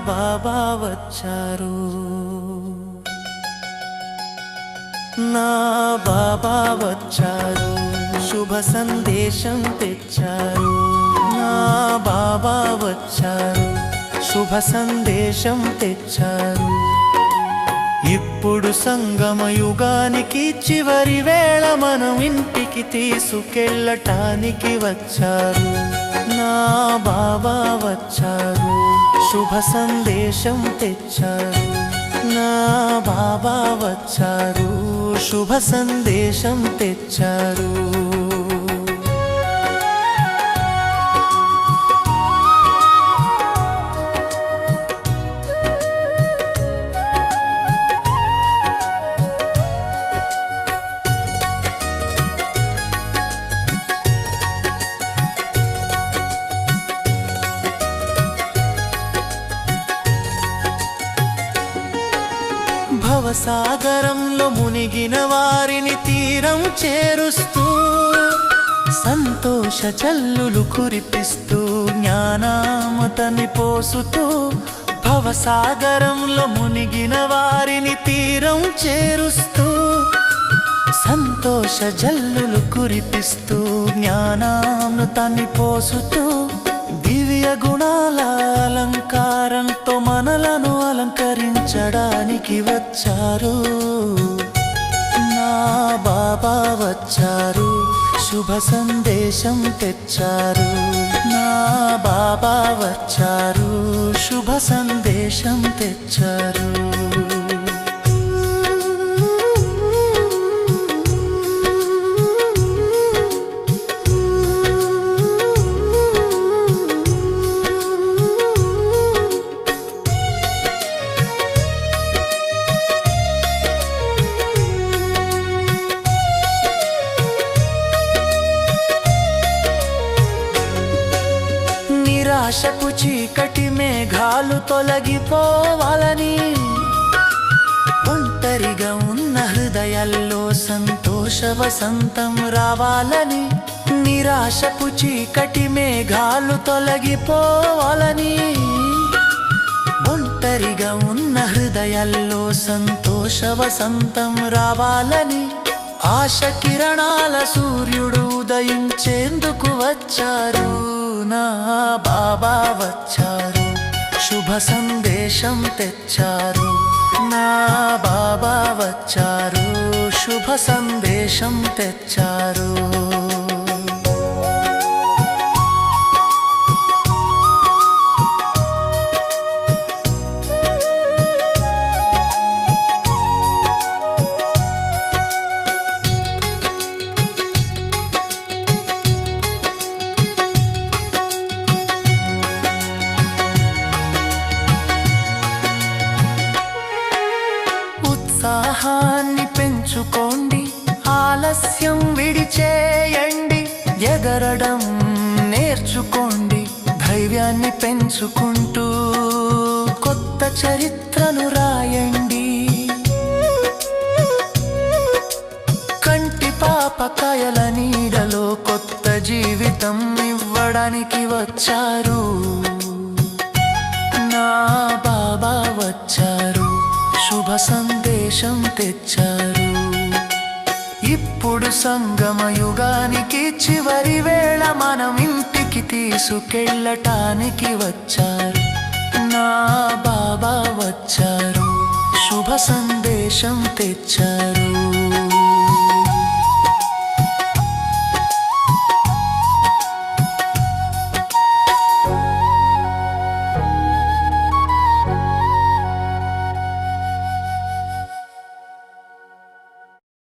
బాబా వచ్చారు, నా బాబా వచ్చారు, శుభ సందేశం తెచ్చారు. నా బాబా వచ్చారు, శుభ సందేశం తెచ్చారు. ఇప్పుడు సంగమ యుగానికి చివరి వేళ మనం ఇంటికి తీసుకెళ్ళటానికి వచ్చారు. నా బాబా వచ్చారు, శుభ సందేశం తెచ్చారు. నా బాబా వచ్చారు, శుభ సందేశం తెచ్చారు. భవసాగరంలో మునిగిన వారిని తీరం చేరుస్తూ, సంతోష జల్లులు కురిపిస్తూ, జ్ఞానామృతాన్ని పోసుతూ. భవసాగరంలో మునిగిన వారిని తీరం చేరుస్తూ, సంతోష జల్లులు కురిపిస్తూ, జ్ఞానామృతాన్ని పోసుతూ. దివ్య గుణాల అలంకారంతో మనలను అలంకరించడానికి వచ్చారు. నా బాబా వచ్చారు, శుభ సందేశం తెచ్చారు. నా బాబా వచ్చారు, శుభ సందేశం తెచ్చారు. నిరాశపు చీకటి మేఘాలు తొలగిపోవాలని, ఒంటరిగా ఉన్న హృదయాల్లో సంతోష వసంతం రావాలని. నిరాశపు చీకటి మేఘాలు తొలగిపోవాలని, ఒంటరిగా ఉన్న హృదయాల్లో సంతోష వసంతం రావాలని. ఆశ కిరణాల సూర్యుడు ఉదయించేందుకు వచ్చారు. నా బాబా వచ్చారు, శుభ సందేశం తెచ్చారు. నా బాబా వచ్చారు, శుభ సందేశం తెచ్చారు. ఉత్సాహాన్ని పెంచుకోండి, ఆలస్యం విడిచేయండి. ఎగరడం నేర్చుకోండి, ధైర్యాన్ని పెంచుకుంటూ కొత్త చరిత్రను రాయండి. కంటి పాపకాయల నీడలో కొత్త జీవితం ఇవ్వడానికి వచ్చారు. నా బాబా వచ్చారు, శుభ సందేశం తెచ్చారు. ఇప్పుడు సంగమ యుగానికి చివరి వేళ మనం ఇంటికి తీసుకెళ్ళటానికి వచ్చారు. నా బాబా వచ్చారు, శుభ సందేశం తెచ్చారు.